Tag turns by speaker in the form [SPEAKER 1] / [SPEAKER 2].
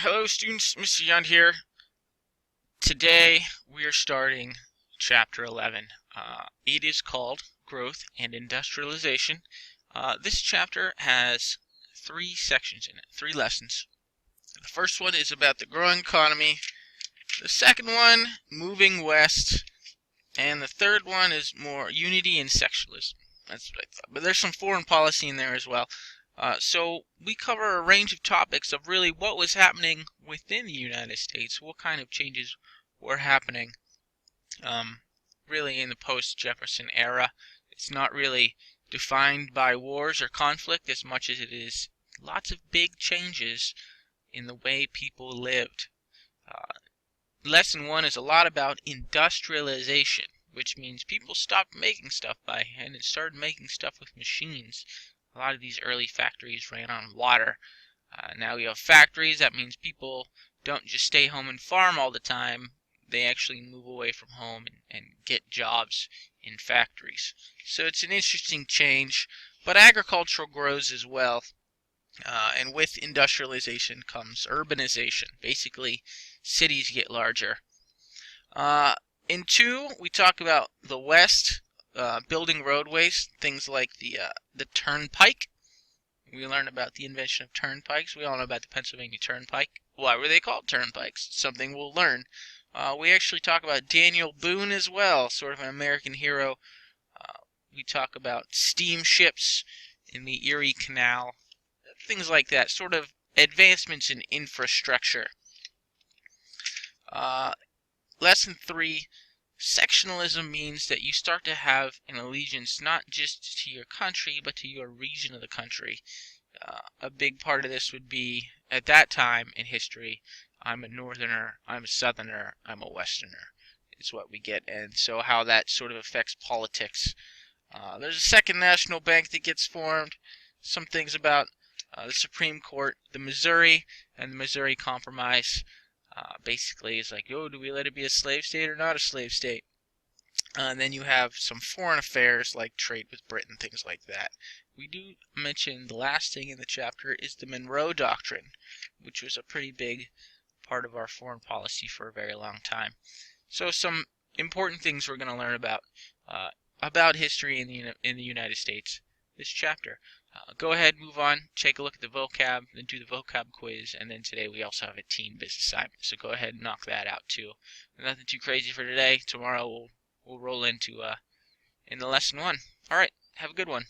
[SPEAKER 1] Hello students, Mr. Yund here. Today we are starting chapter 11. It is called Growth and Industrialization. This chapter has 3 sections in it, 3 lessons. The first one is about the growing economy, the second one, moving west, and the third one is more unity and sectionalism. That's what I thought. But there's some foreign policy in there as well. So we cover a range of topics of really what was happening within the United States, what kind of changes were happening really in the post-Jefferson era. It's not really defined by wars or conflict as much as it is lots of big changes in the way people lived. Lesson 1 is a lot about industrialization, which means people stopped making stuff by hand and started making stuff with machines. A lot of these early factories ran on water. Now we have factories. That means people don't just stay home and farm all the time. They actually move away from home and get jobs in factories. So it's an interesting change. But agriculture grows as well. And with industrialization comes urbanization. Basically, cities get larger. In 2, we talk about the West. Building roadways, things like the turnpike. We learn about the invention of turnpikes. We all know about the Pennsylvania Turnpike. Why were they called turnpikes? Something we'll learn. We actually talk about Daniel Boone as well, sort of an American hero. We talk about steamships in the Erie Canal, things like that, sort of advancements in infrastructure. Lesson 3. Sectionalism means that you start to have an allegiance not just to your country, but to your region of the country. A big part of this would be, at that time in history, I'm a northerner, I'm a southerner, I'm a westerner, is what we get, and so how that sort of affects politics. There's a second national bank that gets formed, some things about the Supreme Court, the Missouri, and the Missouri Compromise. Basically, it's like, oh, do we let it be a slave state or not a slave state? And then you have some foreign affairs like trade with Britain, things like that. We do mention the last thing in the chapter is the Monroe Doctrine, which was a pretty big part of our foreign policy for a very long time. So some important things we're going to learn about history in the United States this chapter. Go ahead, move on, take a look at the vocab, then do the vocab quiz, and then today we also have a team business assignment. So go ahead and knock that out too. Nothing too crazy for today. Tomorrow we'll roll into lesson 1. All right, have a good one.